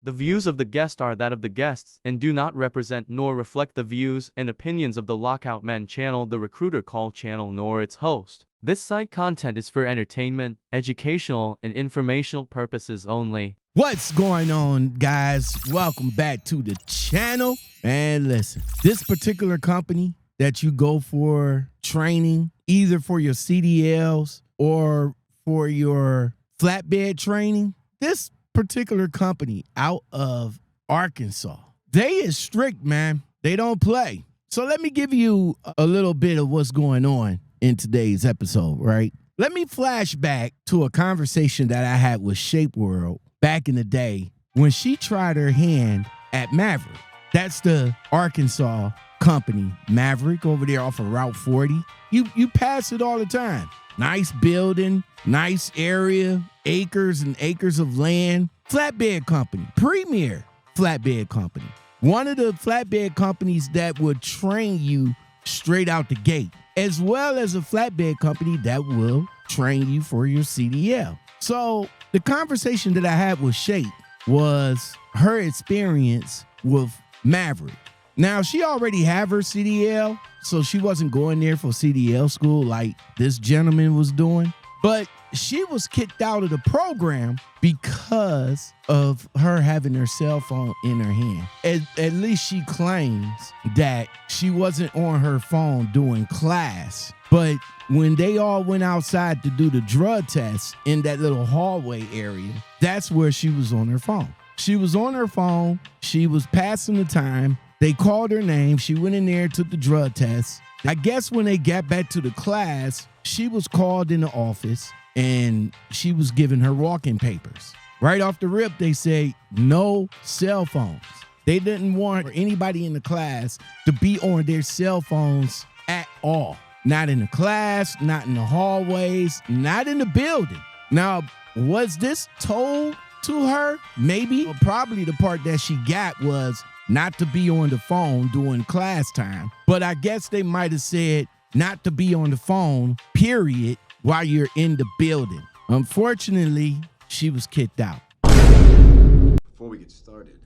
The views of the guest are that of the guests and do not represent nor reflect the views and opinions of the Lockoutmen channel, the Recruiter Call channel, nor its host. This site content is for entertainment, educational, and informational purposes only. What's going on, guys? Welcome back to the channel. And listen, this particular company that you go for training, either for your CDLs or for your flatbed training, this particular company out of Arkansas, they is strict, man. They don't play. So let me give you a little bit of what's going on in today's episode, right? Let me flash back to a conversation that I had with Shape World back in the day when she tried her hand at Maverick. That's the Arkansas company, Maverick, over there off of Route 40. You pass it all the time. Nice building, nice area, acres and acres of land. Flatbed company, premier flatbed company. One of the flatbed companies that would train you straight out the gate, as well as a flatbed company that will train you for your CDL. So the conversation that I had with Shape was her experience with Maverick. Now, she already have her CDL, so she wasn't going there for CDL school like this gentleman was doing. But she was kicked out of the program because of her having her cell phone in her hand. At least she claims that she wasn't on her phone doing class. But when they all went outside to do the drug test in that little hallway area, that's where she was on her phone. She was on her phone. She was passing the time. They called her name. She went in there, took the drug test. I guess when they got back to the class, she was called in the office and she was given her walk-in papers. Right off the rip, they say no cell phones. They didn't want anybody in the class to be on their cell phones at all. Not in the class, not in the hallways, not in the building. Now, was this told to her? Maybe. Or probably the part that she got was not to be on the phone during class time. But I guess they might have said not to be on the phone, period, while you're in the building. Unfortunately, she was kicked out. Before we get started,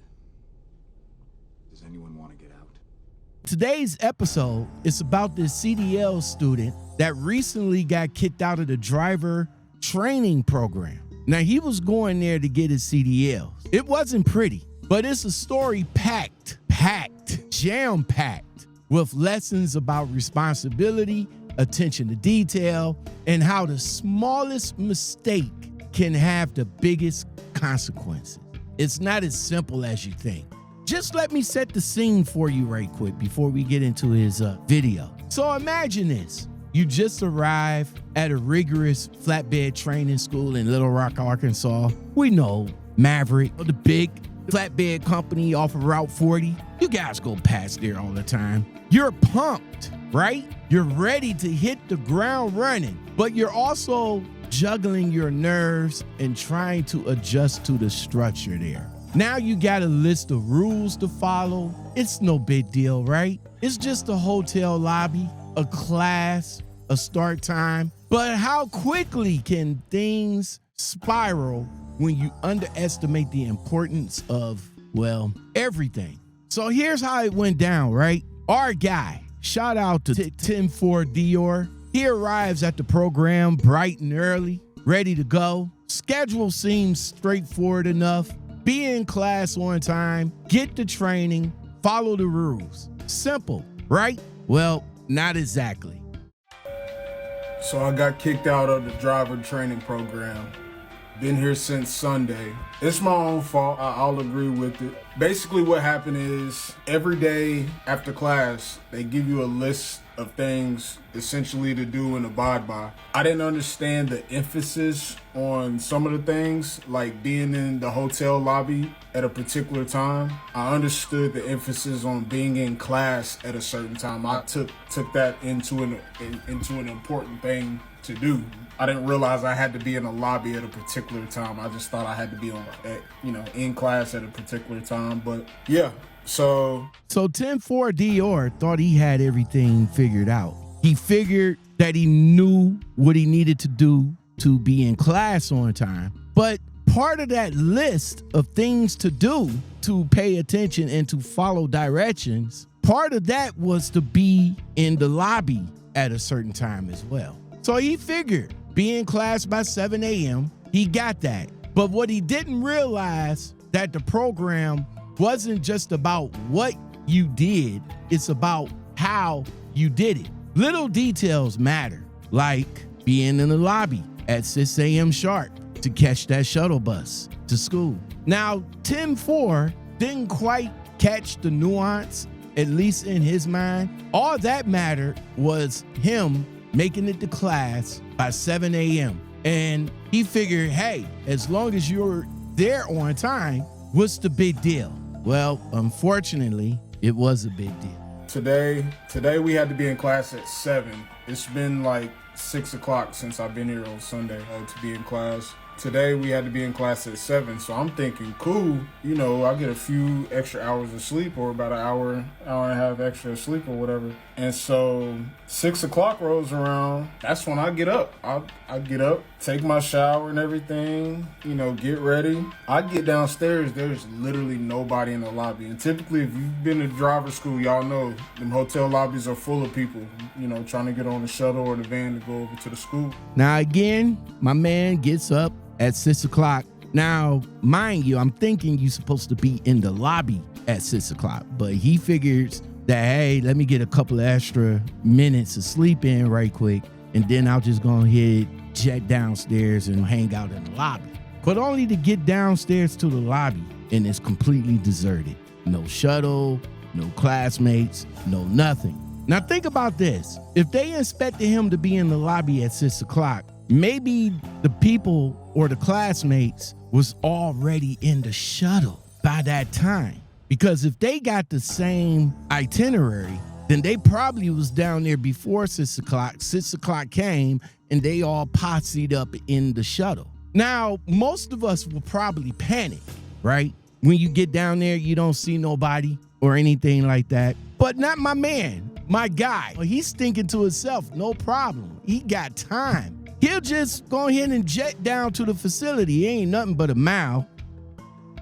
does anyone want to get out? Today's episode is about this CDL student that recently got kicked out of the driver training program. Now, he was going there to get his CDLs. It wasn't pretty, but it's a story packed, jam-packed with lessons about responsibility, attention to detail, and how the smallest mistake can have the biggest consequences. It's not as simple as you think. Just let me set the scene for you right quick before we get into his video. So imagine this. You just arrived at a rigorous flatbed training school in Little Rock, Arkansas. We know Maverick, the big flatbed company off of Route 40. You guys go past there all the time. You're pumped, right? You're ready to hit the ground running, but you're also juggling your nerves and trying to adjust to the structure there. Now you got a list of rules to follow. It's no big deal, right? It's just a hotel lobby, a class, a start time. But how quickly can things spiral when you underestimate the importance of, well, everything? So here's how it went down, right? Our guy, shout out to 10-4 Dior. He arrives at the program bright and early, ready to go. Schedule seems straightforward enough. Be in class on time, get the training, follow the rules. Simple, right? Well, not exactly. So I got kicked out of the driver training program. Been here since Sunday. It's my own fault. I'll agree with it. Basically what happened is every day after class, they give you a list of things essentially to do and abide by. I didn't understand the emphasis on some of the things, like being in the hotel lobby at a particular time. I understood the emphasis on being in class at a certain time. I took that into an important thing to do. I didn't realize I had to be in a lobby at a particular time. I just thought I had to be in class at a particular time. But yeah, so 10-4 Dior thought he had everything figured out. He figured that he knew what he needed to do to be in class on time. But part of that list of things to do to pay attention and to follow directions, part of that was to be in the lobby at a certain time as well. So he figured be in class by 7 a.m. He got that. But what he didn't realize that the program wasn't just about what you did, it's about how you did it. Little details matter, like being in the lobby at 6 a.m. sharp to catch that shuttle bus to school. Now, Tim 4 didn't quite catch the nuance, at least in his mind. All that mattered was him making it to class by 7 a.m. And he figured, hey, as long as you're there on time, what's the big deal? Well, unfortunately, it was a big deal. Today we had to be in class at 7. It's been like 6 o'clock since I've been here on Sunday to be in class. Today we had to be in class at 7, so I'm thinking, cool, you know, I get a few extra hours of sleep, or about an hour and a half extra of sleep or whatever. And so 6 o'clock rolls around, that's when I get up. I get up, take my shower and everything, you know, get ready. I get downstairs, there's literally nobody in the lobby. And typically, if you've been to driver school, y'all know them hotel lobbies are full of people, you know, trying to get on the shuttle or the van to go over to the school. Now again, my man gets up at 6 o'clock. Now, mind you, I'm thinking you're supposed to be in the lobby at 6 o'clock, but he figures that, hey, let me get a couple of extra minutes of sleep in right quick, and then I'll just go ahead, jet downstairs and hang out in the lobby. But only to get downstairs to the lobby, and it's completely deserted. No shuttle, no classmates, no nothing. Now think about this. If they expected him to be in the lobby at 6 o'clock, maybe the people or the classmates was already in the shuttle by that time. Because if they got the same itinerary, then they probably was down there before 6 o'clock. 6 o'clock came and they all posseed up in the shuttle. Now, most of us will probably panic, right? When you get down there, you don't see nobody or anything like that. But not my man, my guy. He's thinking to himself, no problem. He got time. He'll just go ahead and jet down to the facility. It ain't nothing but a mile.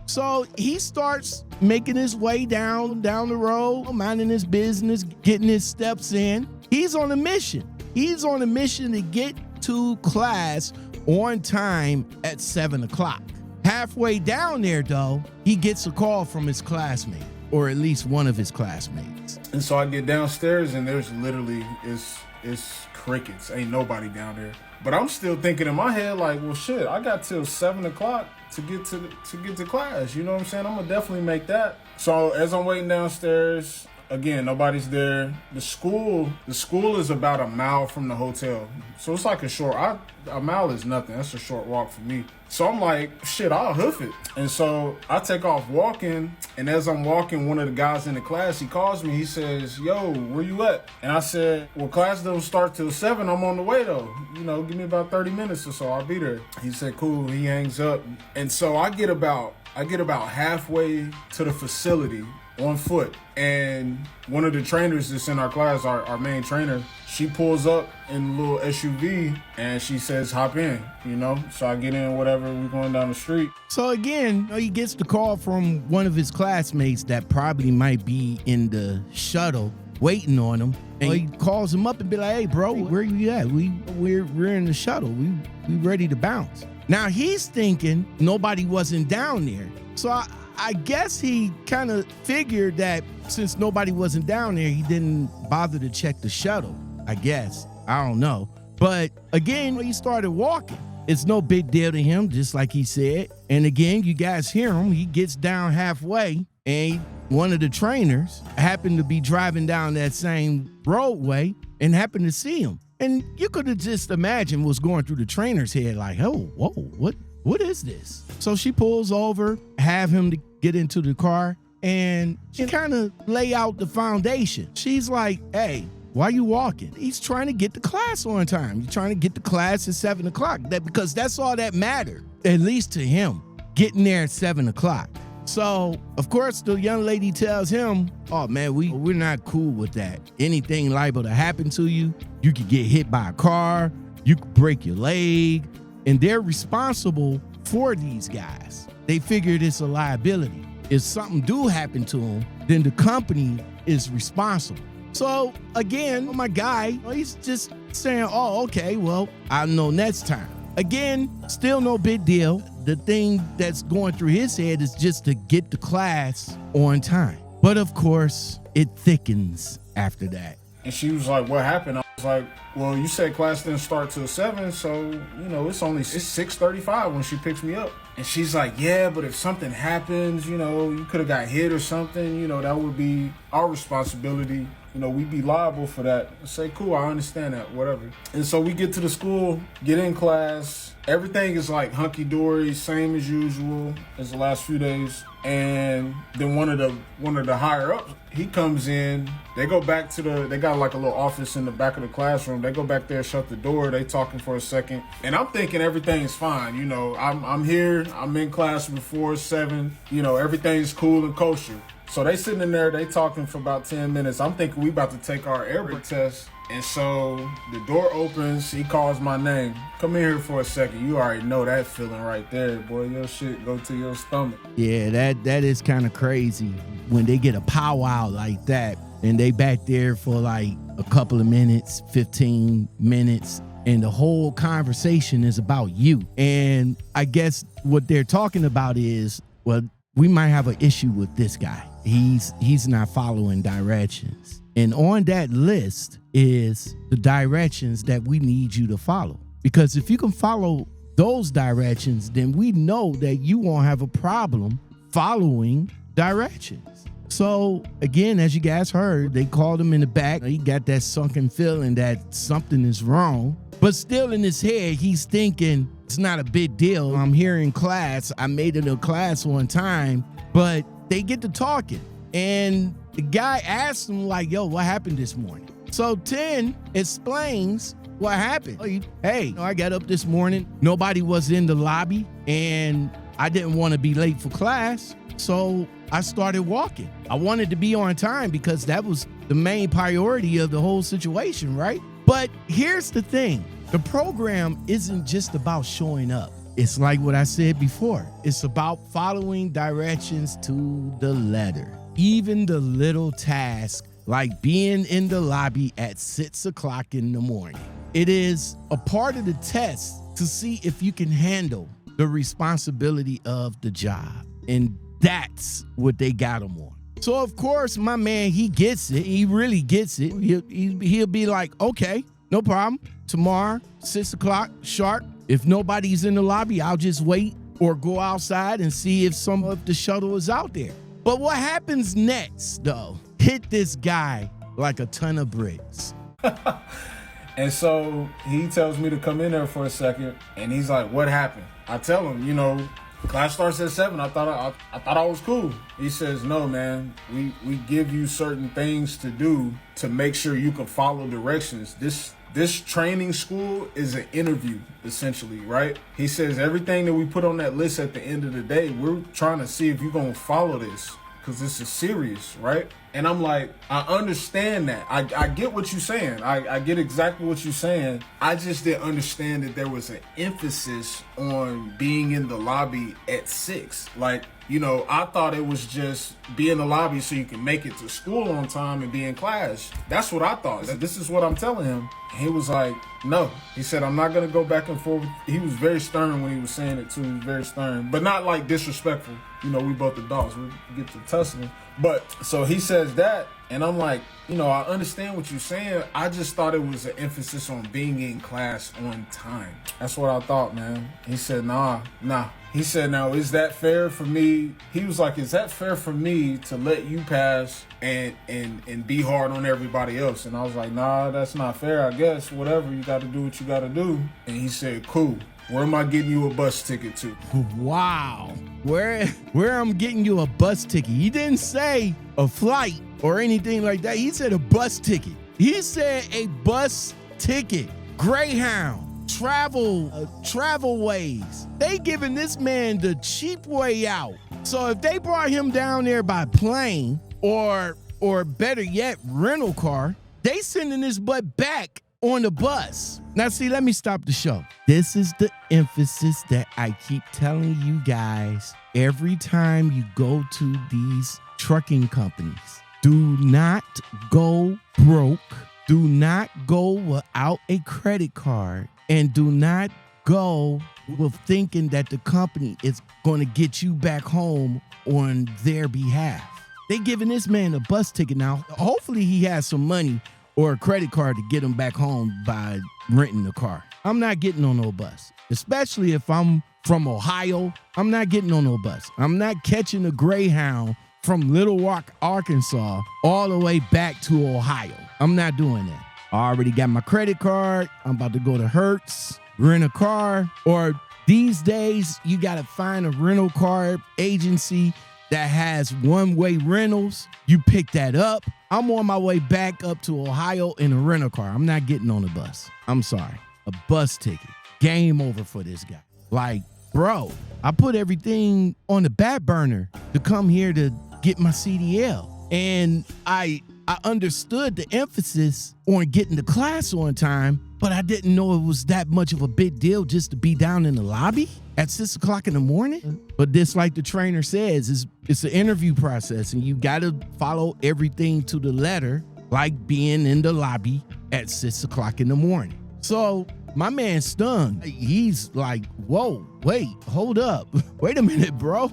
So he starts making his way down the road, minding his business, getting his steps in. He's on a mission. He's on a mission to get to class on time at 7 o'clock. Halfway down there, though, he gets a call from his classmate, or at least one of his classmates. And so I get downstairs and there's literally, it's crickets. Ain't nobody down there. But I'm still thinking in my head, like, well, shit, I got till 7 o'clock to get to class. You know what I'm saying? I'm gonna definitely make that. So as I'm waiting downstairs, again, nobody's there. The school is about a mile from the hotel. So it's like a mile is nothing. That's a short walk for me. So I'm like, shit, I'll hoof it. And so I take off walking, and as I'm walking, one of the guys in the class, he calls me, he says, yo, where you at? And I said, well, class doesn't start till 7, I'm on the way though. You know, give me about 30 minutes or so, I'll be there. He said, cool, he hangs up. And so I get about halfway to the facility on foot, and one of the trainers that's in our class, our main trainer, she pulls up in a little SUV and she says, hop in, you know? So I get in, whatever, we're going down the street. So again, he gets the call from one of his classmates that probably might be in the shuttle waiting on him. And he calls him up and be like, hey bro, where you at? We're in the shuttle. We ready to bounce. Now he's thinking nobody wasn't down there. So I guess he kind of figured that since nobody wasn't down there, he didn't bother to check the shuttle, I guess. I don't know. But again, he started walking. It's no big deal to him, just like he said. And again, you guys hear him. He gets down halfway, and one of the trainers happened to be driving down that same roadway and happened to see him. And you could have just imagined what's going through the trainer's head, like, oh, whoa, what is this? So she pulls over, have him to get into the car, and she kind of lay out the foundation. She's like, hey, why you walking? He's trying to get to class on time. He's trying to get to class at 7 o'clock. Because that's all that mattered, at least to him, getting there at 7 o'clock. So, of course, the young lady tells him, oh, man, we're not cool with that. Anything liable to happen to you, you could get hit by a car, you could break your leg, and they're responsible for these guys. They figured it's a liability. If something do happen to them, then the company is responsible. So again, my guy, he's just saying, oh, okay, well, I'll know next time. Again, still no big deal. The thing that's going through his head is just to get to class on time. But of course, it thickens after that. And she was like, what happened? I was like, well, you said class didn't start till 7, so, it's 6:35 when she picks me up. And she's like, yeah, but if something happens, you could have got hit or something, that would be our responsibility. We'd be liable for that. I say, cool, I understand that, whatever. And so we get to the school, get in class. Everything is like hunky-dory, same as usual as the last few days. And then one of the higher ups, he comes in. They go back to they got like a little office in the back of the classroom. They go back there, shut the door. They talking for a second. And I'm thinking everything's fine. I'm here. I'm in class before 7. Everything's cool and kosher. So they sitting in there, they talking for about 10 minutes. I'm thinking we about to take our air brake test. And so the door opens, he calls my name. Come in here for a second. You already know that feeling right there, boy. Your shit go to your stomach. Yeah, that is kind of crazy when they get a powwow like that and they back there for like a couple of minutes, 15 minutes, and the whole conversation is about you. And I guess what they're talking about is, well, we might have an issue with this guy. He's not following directions. And on that list is the directions that we need you to follow. Because if you can follow those directions, then we know that you won't have a problem following directions. So again, as you guys heard, they called him in the back. He got that sunken feeling that something is wrong. But still in his head, he's thinking, it's not a big deal. I'm here in class. I made it to class on time. But they get to talking. And the guy asks him like, yo, what happened this morning? So 10 explains what happened. Hey, I got up this morning. Nobody was in the lobby. And I didn't want to be late for class. So I started walking. I wanted to be on time because that was the main priority of the whole situation, right? But here's the thing. The program isn't just about showing up. It's like what I said before. It's about following directions to the letter. Even the little task like being in the lobby at 6 o'clock in the morning. It is a part of the test to see if you can handle the responsibility of the job. And that's what they got him on. So of course, my man, he gets it. He really gets it. He'll be like, okay, no problem. Tomorrow, 6 o'clock sharp. If nobody's in the lobby, I'll just wait or go outside and see if some of the shuttle is out there. But what happens next, though, hit this guy like a ton of bricks. And so he tells me to come in there for a second, and he's like, what happened? I tell him, class starts at 7. I thought I was cool. He says, no, man, we give you certain things to do to make sure you can follow directions. This training school is an interview, essentially, right? He says everything that we put on that list at the end of the day, we're trying to see if you're going to follow this because this is serious, right? And I'm like, I understand that. I get what you're saying. I get exactly what you're saying. I just didn't understand that there was an emphasis on being in the lobby at 6. Like, I thought it was just be in the lobby so you can make it to school on time and be in class. That's what I thought. This is what I'm telling him. He was like, no. He said, I'm not going to go back and forth. He was very stern when he was saying it too. He was very stern, but not like disrespectful. We both adults. We get to tussling. But so he says that, and I'm like, I understand what you're saying. I just thought it was an emphasis on being in class on time. That's what I thought, man. He said, nah. He said, now, is that fair for me? He was like, is that fair for me to let you pass and be hard on everybody else? And I was like, nah, that's not fair, I guess. Whatever, you got to do what you got to do. And he said, cool. Where am I getting you a bus ticket to? Wow. Where I'm getting you a bus ticket? He didn't say a flight or anything like that. He said a bus ticket. He said a bus ticket. Greyhound. Travel ways. They giving this man the cheap way out. So if they brought him down there by plane or better yet, rental car, they sending his butt back on the bus. Now, see, let me stop the show. This is the emphasis that I keep telling you guys every time you go to these trucking companies. Do not go broke. Do not go without a credit card. And do not go with thinking that the company is going to get you back home on their behalf. They giving this man a bus ticket now. Hopefully he has some money or a credit card to get him back home by renting a car. I'm not getting on no bus, especially if I'm from Ohio. I'm not getting on no bus. I'm not catching a Greyhound from Little Rock, Arkansas, all the way back to Ohio. I'm not doing that. I already got my credit card. I'm about to go to Hertz, rent a car, or these days you got to find a rental car agency that has one-way rentals. You pick that up. I'm on my way back up to Ohio in a rental car. I'm not getting on a bus. I'm sorry. A bus ticket. Game over for this guy. Like, bro, I put everything on the back burner to come here to get my CDL. And I understood the emphasis on getting to class on time, but I didn't know it was that much of a big deal just to be down in the lobby at 6 o'clock in the morning. But this, like the trainer says, it's an interview process, and you got to follow everything to the letter, like being in the lobby at 6 o'clock in the morning. So my man stung. He's like, whoa, wait, hold up. Wait a minute, bro.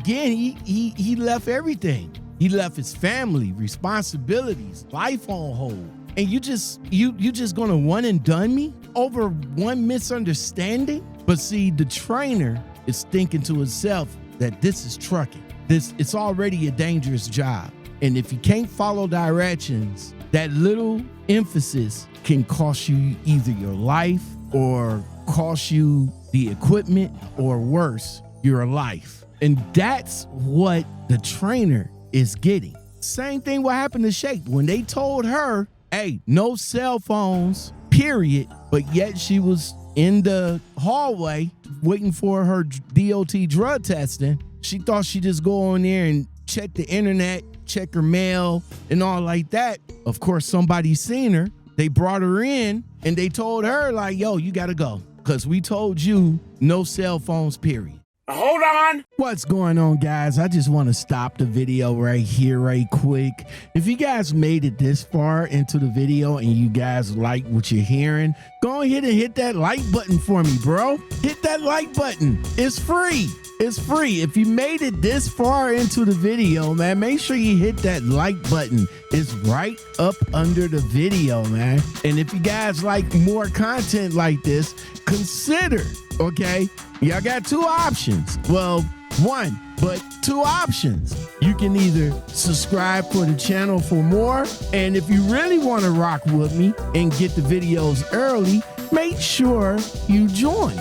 He left everything. He left his family, responsibilities, life on hold. And you just gonna one and done me over one misunderstanding? But see, the trainer is thinking to himself that this is trucking. It's already a dangerous job. And if you can't follow directions, that little emphasis can cost you either your life or cost you the equipment, or worse, your life. And that's what the trainer is getting. Same thing what happened to Shake when they told her, hey, no cell phones, period. But yet she was in the hallway waiting for her DOT drug testing. She thought she'd just go on there and check the internet, check her mail and all like that. Of course, somebody seen her. They brought her in and they told her like, yo, you gotta go, because we told you no cell phones, period. Hold on. What's going on, guys? I just want to stop the video right here, right quick. If you guys made it this far into the video and you guys like what you're hearing, go ahead and hit that like button for me, bro. Hit that like button. It's free. It's free. If you made it this far into the video, man, make sure you hit that like button. It's right up under the video, man. And if you guys like more content like this, consider, okay? Y'all got two options. Well, one, but two options. You can either subscribe for the channel for more, and if you really want to rock with me and get the videos early, make sure you join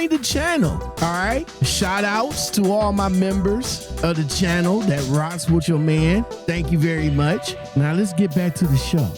the channel. All right, shout outs to all my members of the channel that rocks with your man. Thank you very much. Now let's get back to the show.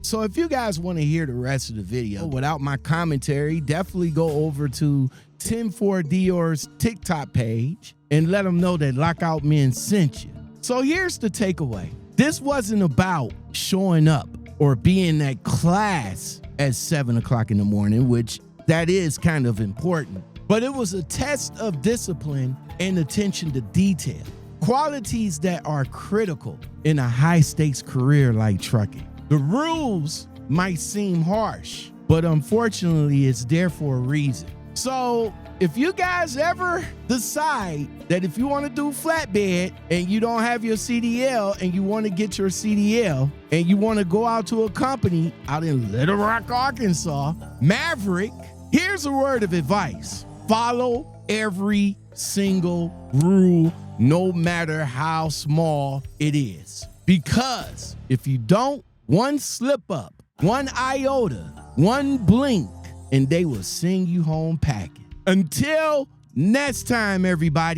So if you guys want to hear the rest of the video without my commentary, definitely go over to Tim4 Dior's TikTok page and let them know that Lockout Men sent you. So here's the takeaway. This wasn't about showing up or being at class at 7 o'clock in the morning, which that is kind of important, but it was a test of discipline and attention to detail, qualities that are critical in a high stakes career like trucking. The rules might seem harsh, but unfortunately it's there for a reason. So if you guys ever decide that if you want to do flatbed and you don't have your CDL and you want to get your CDL and you want to go out to a company out in Little Rock, Arkansas, Maverick, here's a word of advice. Follow every single rule, no matter how small it is. Because if you don't, one slip up, one iota, one blink, and they will send you home packing. Until next time, everybody.